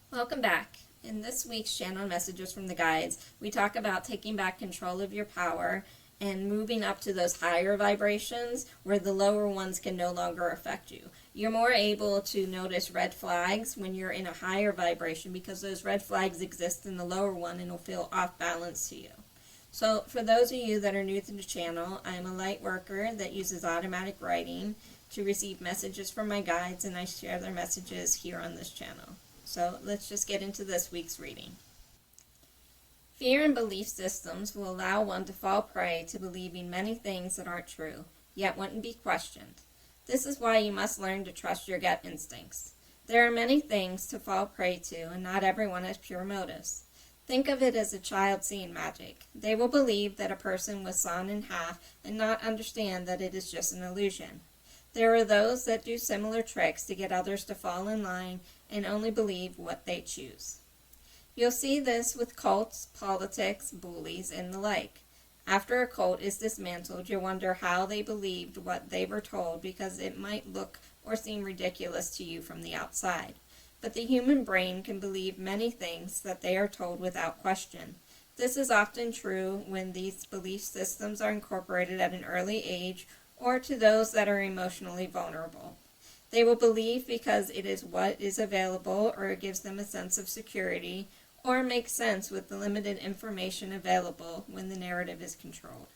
Welcome back. In this week's channel Messages from the Guides, we talk about taking back control of your power and moving up to those higher vibrations where the lower ones can no longer affect you. You're more able to notice red flags when you're in a higher vibration because those red flags exist in the lower one and will feel off balance to you. So for those of you that are new to the channel, I'm a light worker that uses automatic writing to receive messages from my guides, and I share their messages here on this channel. So let's just get into this week's reading. Fear and belief systems will allow one to fall prey to believing many things that aren't true, yet wouldn't be questioned. This is why you must learn to trust your gut instincts. There are many things to fall prey to, and not everyone has pure motives. Think of it as a child seeing magic. They will believe that a person was sawn in half and not understand that it is just an illusion. There are those that do similar tricks to get others to fall in line and only believe what they choose. You'll see this with cults, politics, bullies, and the like. After a cult is dismantled, you'll wonder how they believed what they were told because it might look or seem ridiculous to you from the outside. But the human brain can believe many things that they are told without question. This is often true when these belief systems are incorporated at an early age or to those that are emotionally vulnerable. They will believe because it is what is available, or it gives them a sense of security, or makes sense with the limited information available when the narrative is controlled.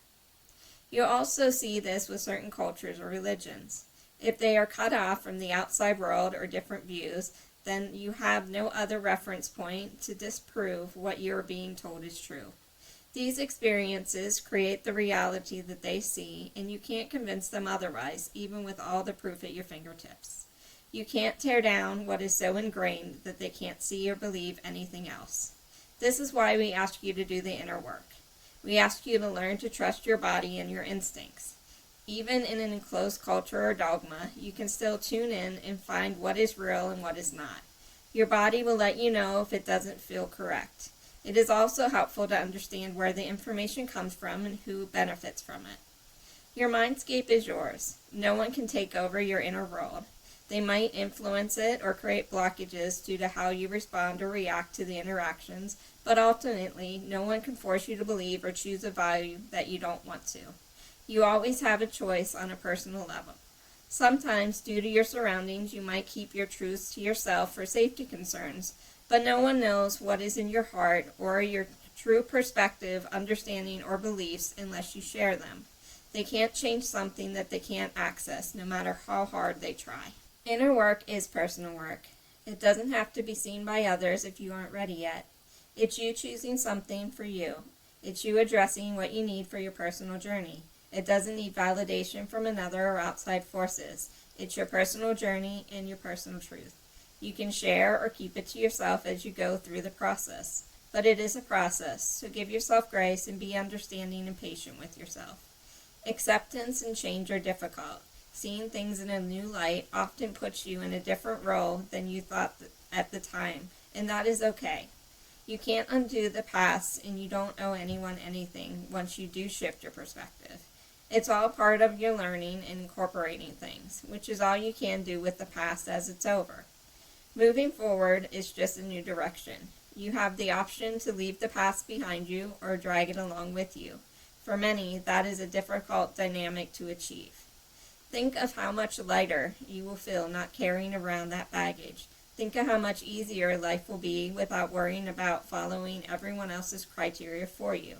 You'll also see this with certain cultures or religions. If they are cut off from the outside world or different views, then you have no other reference point to disprove what you are being told is true. These experiences create the reality that they see, and you can't convince them otherwise, even with all the proof at your fingertips. You can't tear down what is so ingrained that they can't see or believe anything else. This is why we ask you to do the inner work. We ask you to learn to trust your body and your instincts. Even in an enclosed culture or dogma, you can still tune in and find what is real and what is not. Your body will let you know if it doesn't feel correct. It is also helpful to understand where the information comes from and who benefits from it. Your mindscape is yours. No one can take over your inner world. They might influence it or create blockages due to how you respond or react to the interactions, but ultimately, no one can force you to believe or choose a value that you don't want to. You always have a choice on a personal level. Sometimes, due to your surroundings, you might keep your truths to yourself for safety concerns, but no one knows what is in your heart or your true perspective, understanding, or beliefs unless you share them. They can't change something that they can't access, no matter how hard they try. Inner work is personal work. It doesn't have to be seen by others if you aren't ready yet. It's you choosing something for you. It's you addressing what you need for your personal journey. It doesn't need validation from another or outside forces. It's your personal journey and your personal truth. You can share or keep it to yourself as you go through the process. But it is a process, so give yourself grace and be understanding and patient with yourself. Acceptance and change are difficult. Seeing things in a new light often puts you in a different role than you thought at the time, and that is okay. You can't undo the past, and you don't owe anyone anything once you do shift your perspective. It's all part of your learning and incorporating things, which is all you can do with the past as it's over. Moving forward is just a new direction. You have the option to leave the past behind you or drag it along with you. For many, that is a difficult dynamic to achieve. Think of how much lighter you will feel not carrying around that baggage. Think of how much easier life will be without worrying about following everyone else's criteria for you.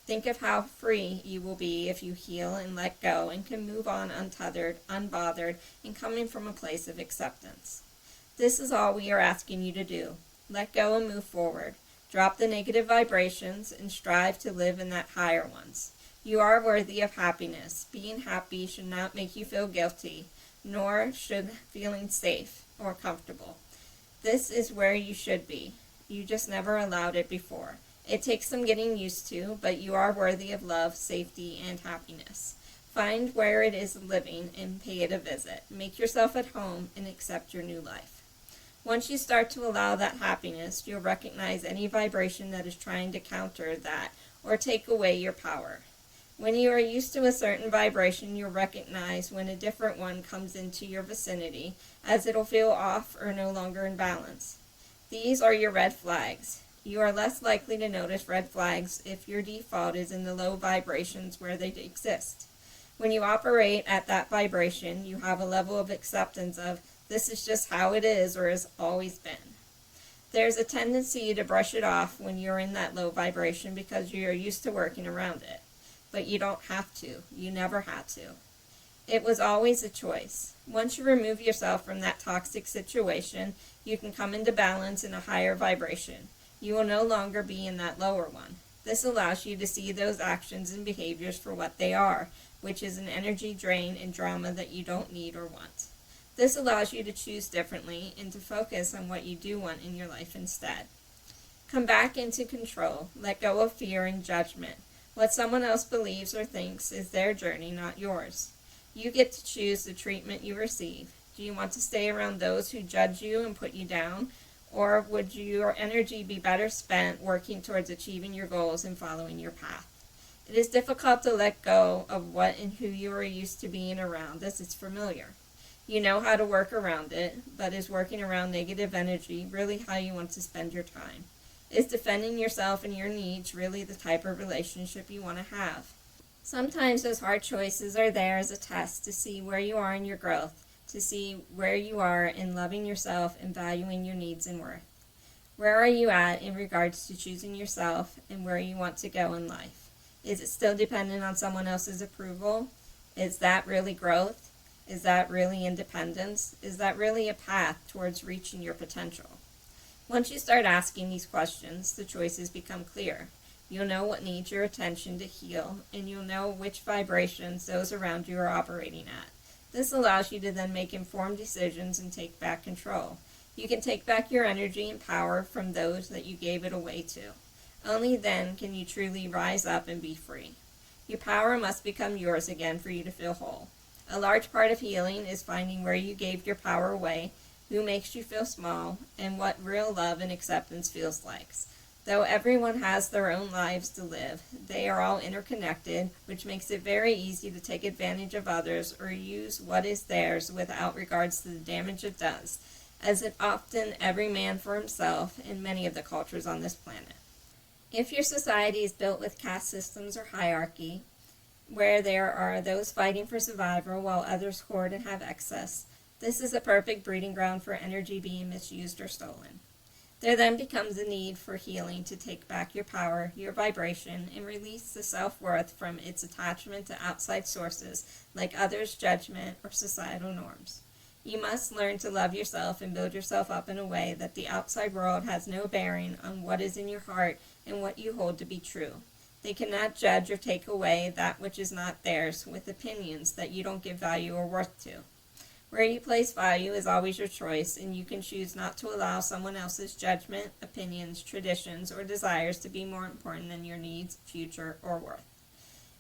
Think of how free you will be if you heal and let go and can move on untethered, unbothered, and coming from a place of acceptance. This is all we are asking you to do. Let go and move forward. Drop the negative vibrations and strive to live in that higher ones. You are worthy of happiness. Being happy should not make you feel guilty, nor should feeling safe or comfortable. This is where you should be. You just never allowed it before. It takes some getting used to, but you are worthy of love, safety, and happiness. Find where it is living and pay it a visit. Make yourself at home and accept your new life. Once you start to allow that happiness, you'll recognize any vibration that is trying to counter that or take away your power. When you are used to a certain vibration, you'll recognize when a different one comes into your vicinity, as it'll feel off or no longer in balance. These are your red flags. You are less likely to notice red flags if your default is in the low vibrations where they exist. When you operate at that vibration, you have a level of acceptance of this is just how it is or has always been. There's a tendency to brush it off when you're in that low vibration because you're used to working around it. But you don't have to. You never had to. It was always a choice. Once you remove yourself from that toxic situation, you can come into balance in a higher vibration. You will no longer be in that lower one. This allows you to see those actions and behaviors for what they are, which is an energy drain and drama that you don't need or want. This allows you to choose differently and to focus on what you do want in your life instead. Come back into control. Let go of fear and judgment. What someone else believes or thinks is their journey, not yours. You get to choose the treatment you receive. Do you want to stay around those who judge you and put you down? Or would your energy be better spent working towards achieving your goals and following your path? It is difficult to let go of what and who you are used to being around as it's familiar. You know how to work around it, but is working around negative energy really how you want to spend your time? Is defending yourself and your needs really the type of relationship you want to have? Sometimes those hard choices are there as a test to see where you are in your growth, to see where you are in loving yourself and valuing your needs and worth. Where are you at in regards to choosing yourself and where you want to go in life? Is it still dependent on someone else's approval? Is that really growth? Is that really independence? Is that really a path towards reaching your potential? Once you start asking these questions, the choices become clear. You'll know what needs your attention to heal, and you'll know which vibrations those around you are operating at. This allows you to then make informed decisions and take back control. You can take back your energy and power from those that you gave it away to. Only then can you truly rise up and be free. Your power must become yours again for you to feel whole. A large part of healing is finding where you gave your power away, who makes you feel small, and what real love and acceptance feels like. Though everyone has their own lives to live, they are all interconnected, which makes it very easy to take advantage of others or use what is theirs without regards to the damage it does, as it often every man for himself in many of the cultures on this planet. If your society is built with caste systems or hierarchy, where there are those fighting for survival while others hoard and have excess, this is a perfect breeding ground for energy being misused or stolen. There then becomes a need for healing to take back your power, your vibration, and release the self-worth from its attachment to outside sources like others' judgment or societal norms. You must learn to love yourself and build yourself up in a way that the outside world has no bearing on what is in your heart and what you hold to be true. They cannot judge or take away that which is not theirs with opinions that you don't give value or worth to. Where you place value is always your choice, and you can choose not to allow someone else's judgment, opinions, traditions, or desires to be more important than your needs, future, or worth.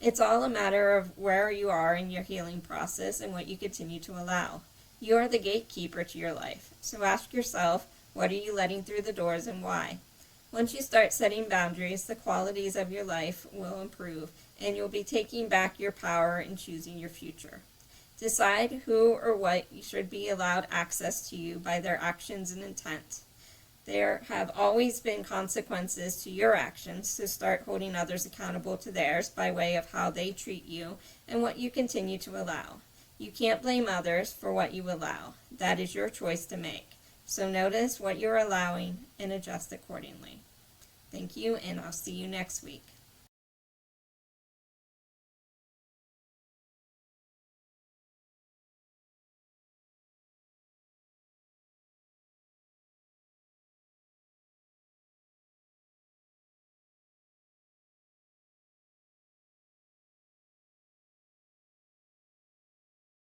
It's all a matter of where you are in your healing process and what you continue to allow. You are the gatekeeper to your life, so ask yourself, what are you letting through the doors and why? Once you start setting boundaries, the qualities of your life will improve, and you'll be taking back your power and choosing your future. Decide who or what should be allowed access to you by their actions and intent. There have always been consequences to your actions, so start holding others accountable to theirs by way of how they treat you and what you continue to allow. You can't blame others for what you allow. That is your choice to make. So notice what you're allowing and adjust accordingly. Thank you, and I'll see you next week.